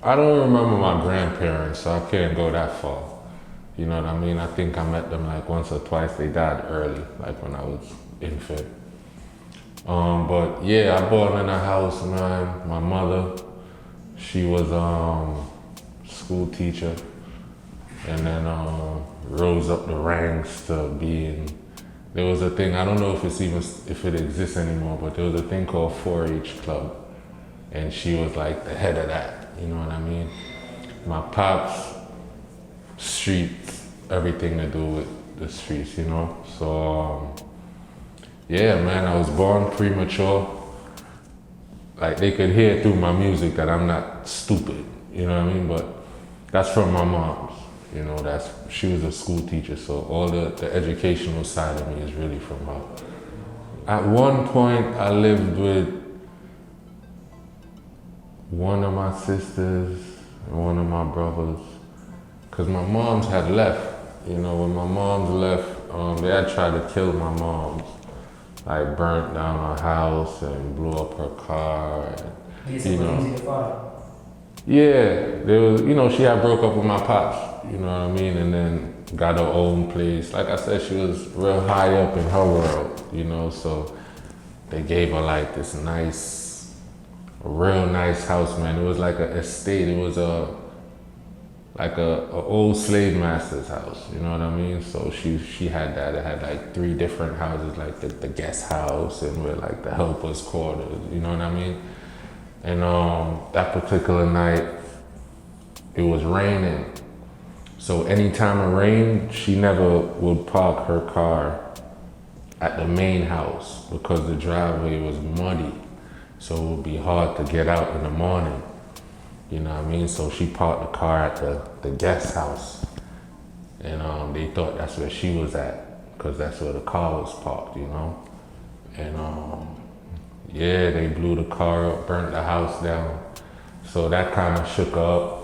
I don't remember my grandparents, so I can't go that far. You know what I mean? I think I met them like once or twice. They died early, like when I was infant. But yeah, I born in a house, man. My mother, she was school teacher, and then rose up the ranks to being. There was a thing, I don't know if it exists anymore, but there was a thing called 4-H club, and she was like the head of that. You know what I mean? My pops, streets, everything to do with the streets, you know? So, yeah, man, I was born premature. Like, they could hear through my music that I'm not stupid, you know what I mean? But that's from my mom's, you know, she was a school teacher, so all the educational side of me is really from her. At one point, I lived with one of my sisters and one of my brothers, because my moms had left. You know, when my moms left, they had tried to kill my moms, like burnt down her house and blew up her car. And, you know, yeah, there was, you know, she had broke up with my pops. You know what I mean, and then got her own place. Like I said, she was real high up in her world. You know, so they gave her like this a real nice house, man. It was like an estate. It was like a old slave master's house. You know what I mean? So she had that. It had like 3 different houses, like the guest house and where like the helpers' quarters. You know what I mean? And that particular night, it was raining. So anytime it rained, she never would park her car at the main house because the driveway was muddy. So it would be hard to get out in the morning. You know what I mean? So she parked the car at the guest house. And they thought that's where she was at because that's where the car was parked, you know? And yeah, they blew the car up, burnt the house down. So that kind of shook her up,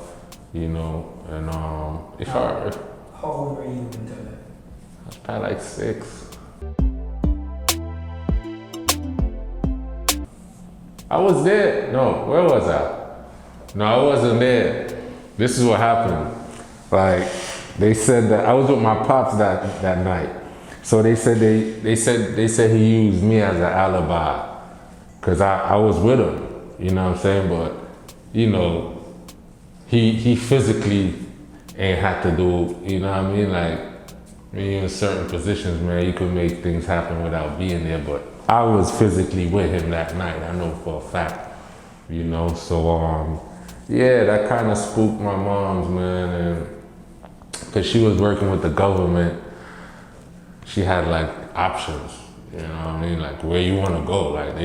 you know? And how old were you until that? I was probably like 6. I was there. No, where was I? No, I wasn't there. This is what happened. Like, they said that I was with my pops that night. So they said he used me as an alibi. Cause I was with him, you know what I'm saying? But, you know, he physically ain't had to do, you know what I mean? Like, when you're in certain positions, man, you could make things happen without being there, but I was physically with him that night, I know for a fact, you know? So, yeah, that kind of spooked my mom's, man, and cause she was working with the government, she had like options, you know what I mean? Like, where you wanna go, like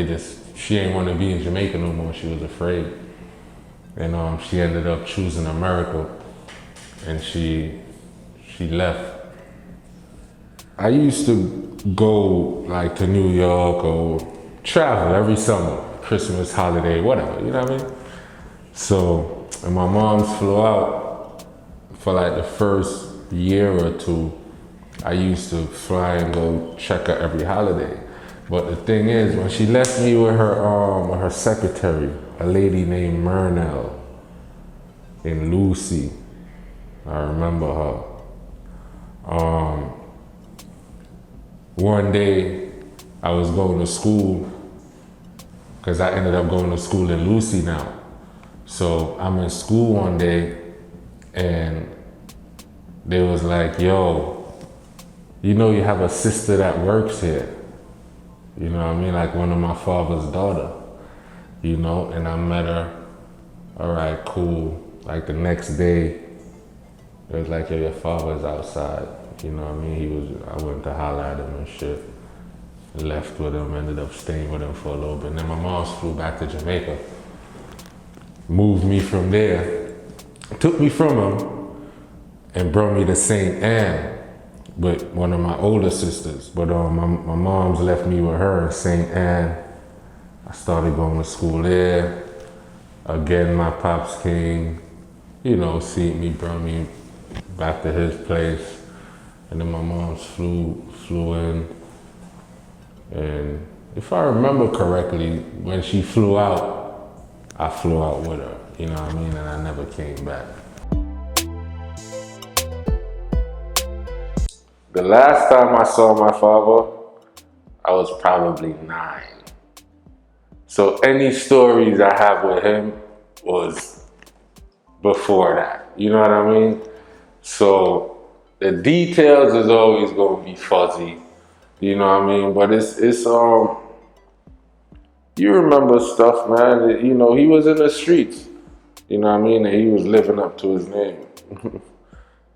she ain't want to be in Jamaica no more. She was afraid. And she ended up choosing America. And she left. I used to go like to New York or travel every summer, Christmas, holiday, whatever, you know what I mean? So, and my moms flew out for like the first year or 2. I used to fly and go check her every holiday. But the thing is, when she left me with her secretary, a lady named Myrnell in Lucy, I remember her. One day, I was going to school, because I ended up going to school in Lucy now. So I'm in school one day, and they was like, yo, you know you have a sister that works here. You know what I mean? Like one of my father's daughter, you know? And I met her, all right, cool. Like the next day, it was like, yo, your father's outside. You know what I mean? I went to holler at him and shit. Left with him, ended up staying with him for a little bit. And then my mom flew back to Jamaica. Moved me from there, took me from him, and brought me to St. Anne with one of my older sisters. But my mom's left me with her in St. Anne. I started going to school there. Again, my pops came, you know, see me, brought me back to his place. And then my mom's flew in. And if I remember correctly, when she flew out, I flew out with her. you know what I mean? And I never came back. The last time I saw my father, I was probably 9. So any stories I have with him was before that, you know what I mean? So the details is always gonna be fuzzy, you know what I mean? But it's you remember stuff, man. You know, he was in the streets, you know what I mean? And he was living up to his name.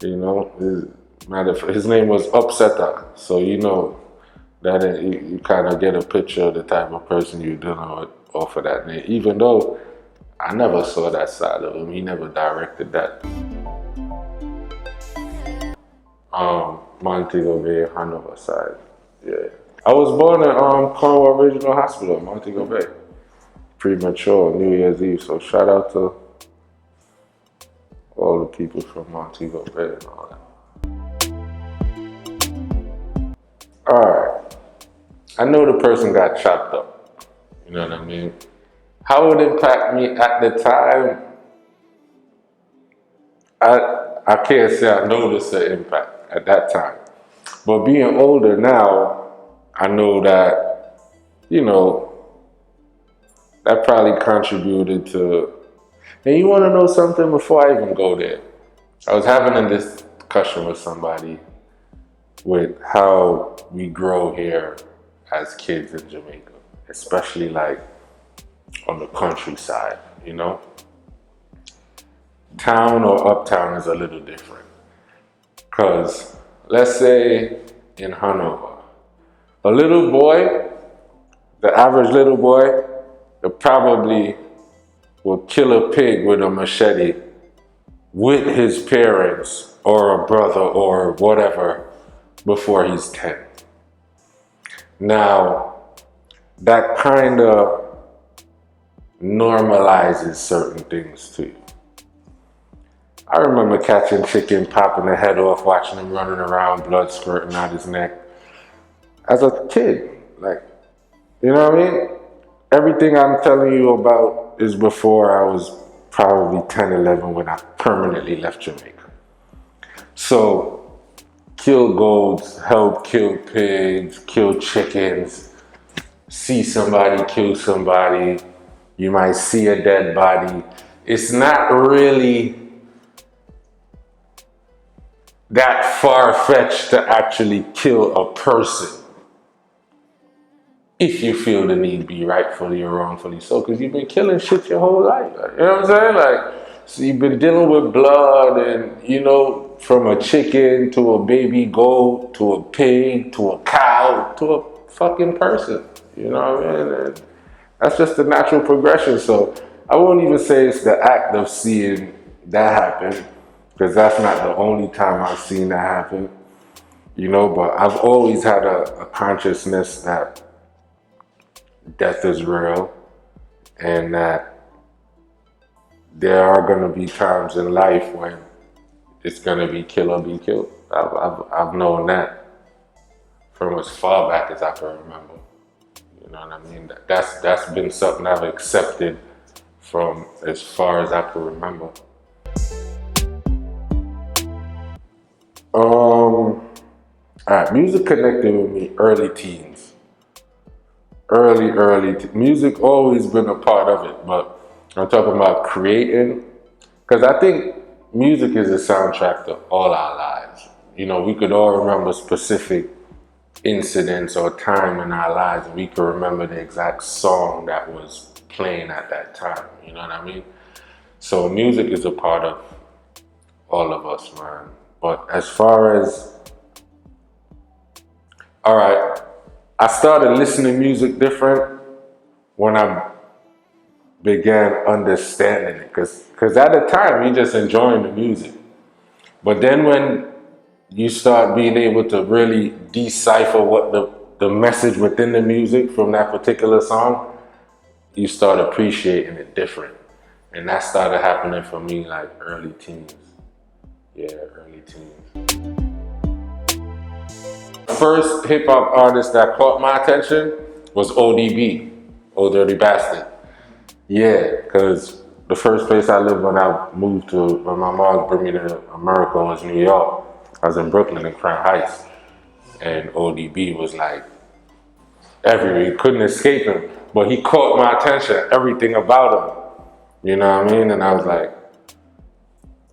You know, his name was Upsetter, so you know that you kind of get a picture of the type of person you're dealing with off of that name. Even though I never saw that side of him, he never directed that. Montego Bay, Hanover side, yeah. I was born at Cornwall Regional Hospital, Montego Bay. Premature, New Year's Eve, so shout out to all the people from Montego Bay and all that. Alright, I know the person got chopped up, you know what I mean? How it impact me at the time, I can't say I noticed the impact at that time. But being older now, I know that, you know, that probably contributed to, and you want to know something before I even go there? I was having a discussion with somebody with how we grow here as kids in Jamaica, especially like on the countryside, you know? Town or uptown is a little different. Because let's say in Hanover, a little boy, the average little boy, probably will kill a pig with a machete with his parents or a brother or whatever before he's 10. Now, that kind of normalizes certain things to you. I remember catching chicken, popping the head off, watching him running around, blood squirting out his neck. As a kid, like, you know what I mean? Everything I'm telling you about is before I was probably 10, 11 when I permanently left Jamaica. So, kill goats, help kill pigs, kill chickens, see somebody kill somebody, you might see a dead body. It's not really that far-fetched to actually kill a person if you feel the need be rightfully or wrongfully so, because you've been killing shit your whole life. You know what I'm saying? Like, so you've been dealing with blood and, you know, from a chicken to a baby goat to a pig to a cow to a fucking person. You know what I mean? And that's just the natural progression. So I won't even say it's the act of seeing that happen, because that's not the only time I've seen that happen, you know, but I've always had a consciousness that death is real and that there are going to be times in life when it's going to be kill or be killed. I've known that from as far back as I can remember. You know what I mean? That's been something I've accepted from as far as I can remember. Alright, music connected with me early teens. Music always been a part of it, but I'm talking about creating, because I think music is a soundtrack to all our lives. You know, we could all remember specific incidents or time in our lives, and we could remember the exact song that was playing at that time. You know what I mean? So music is a part of all of us, man. But as far as, all right, I started listening to music different when I began understanding it. Because at the time, you're just enjoying the music. But then when you start being able to really decipher what the message within the music from that particular song, you start appreciating it different. And that started happening for me like early teens. Yeah, early teens. First hip hop artist that caught my attention was ODB, Old Dirty Bastard. Yeah, because the first place I lived when I moved to, when my mom brought me to America was New York. I was in Brooklyn in Crown Heights. And ODB was like everywhere. You couldn't escape him. But he caught my attention, everything about him. You know what I mean? And I was like,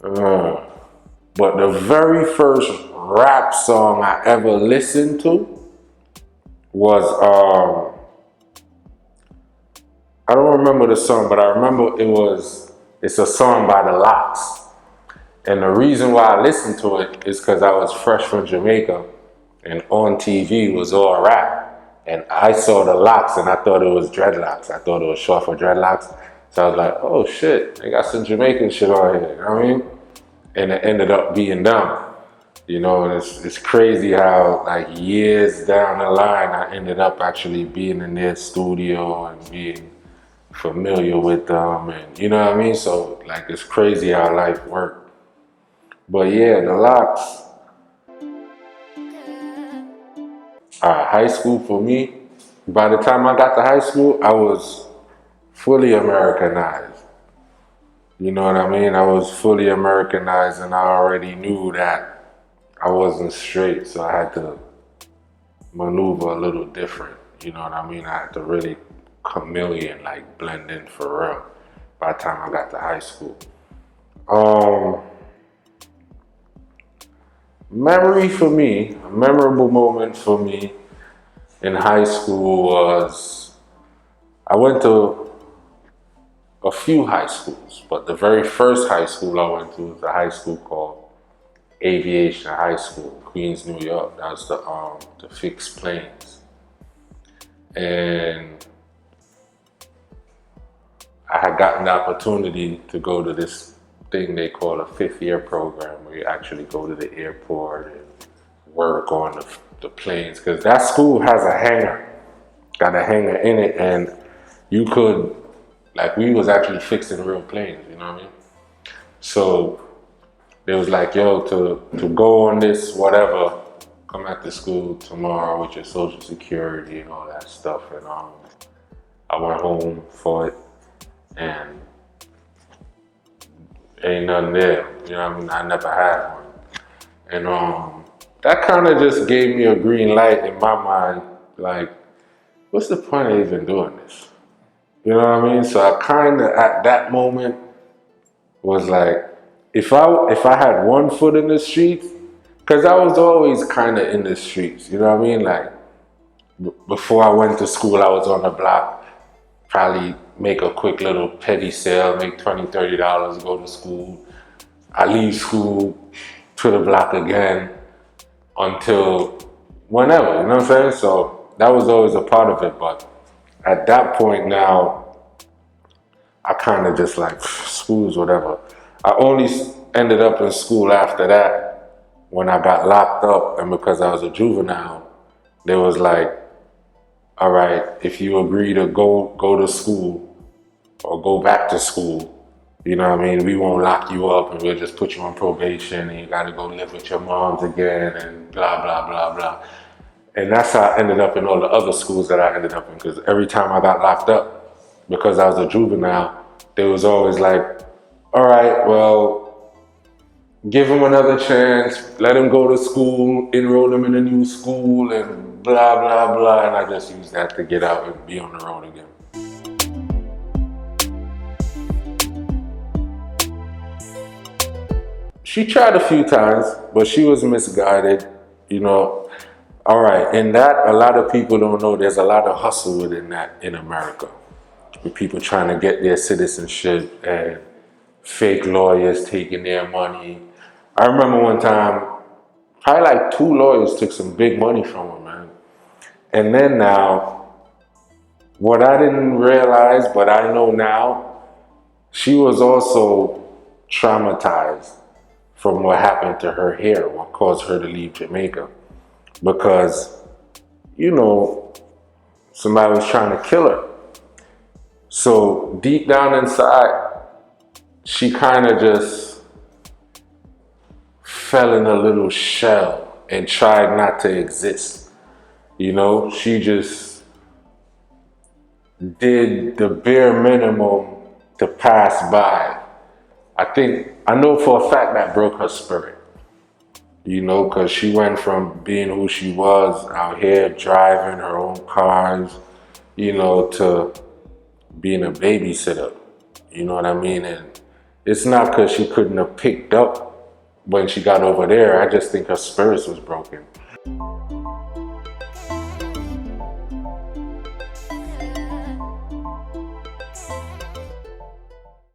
But the very first rap song I ever listened to was, I don't remember the song, but I remember it's a song by the Locks. And the reason why I listened to it is because I was fresh from Jamaica and on TV was all rap. And I saw the Locks and I thought it was dreadlocks. I thought it was short for dreadlocks. So I was like, oh shit, they got some Jamaican shit on here, you know what I mean? And it ended up being them. You know, and it's crazy how like years down the line, I ended up actually being in their studio and being familiar with them, and you know what I mean? So like it's crazy how life worked. But yeah, the Locks. High school for me, by the time I got to high school, I was fully Americanized. You know what I mean? I was fully Americanized and I already knew that I wasn't straight, so I had to maneuver a little different. You know what I mean? I had to really chameleon, like blend in for real by the time I got to high school. Memory for me, a memorable moment for me in high school was, I went to a few high schools, but the very first high school I went to was a high school called Aviation High School, Queens, New York. That was the fixed planes. And I had gotten the opportunity to go to this thing they call a fifth year program, where you actually go to the airport and work on the planes, because that school has a hangar, got a hangar in it, and you could, like, we was actually fixing real planes, you know what I mean? So they was like, yo, to go on this whatever, come at the school tomorrow with your social security and all that stuff. And I went home for it and ain't nothing there. You know what I mean? I never had one. And that kind of just gave me a green light in my mind, like, what's the point of even doing this? You know what I mean? So I kind of, at that moment, was like, if I had one foot in the streets, because I was always kind of in the streets, you know what I mean? Like, before I went to school, I was on the block, probably make a quick little petty sale, make $20, $30, go to school. I leave school to the block again until whenever, you know what I'm saying? So that was always a part of it. But at that point now, I kind of just like, school's whatever. I only ended up in school after that when I got locked up, and because I was a juvenile, they was like, all right, if you agree to go to school or go back to school, you know what I mean, we won't lock you up and we'll just put you on probation and you gotta go live with your moms again and blah, blah, blah, blah. And that's how I ended up in all the other schools that I ended up in, because every time I got locked up, because I was a juvenile, they was always like, all right, well, give him another chance, let him go to school, enroll him in a new school, and blah, blah, blah. And I just used that to get out and be on the road again. She tried a few times, but she was misguided, you know. All right, and that, a lot of people don't know, there's a lot of hustle within that in America. With people trying to get their citizenship and fake lawyers taking their money. I remember one time, probably like 2 lawyers took some big money from her, man. And then now, what I didn't realize, but I know now, she was also traumatized from what happened to her hair, what caused her to leave Jamaica. Because, you know, somebody was trying to kill her. So deep down inside, she kind of just fell in a little shell and tried not to exist. You know, she just did the bare minimum to pass by. I know for a fact that broke her spirit. You know, because she went from being who she was out here, driving her own cars, you know, to being a babysitter. You know what I mean? And it's not because she couldn't have picked up when she got over there. I just think her spirits was broken.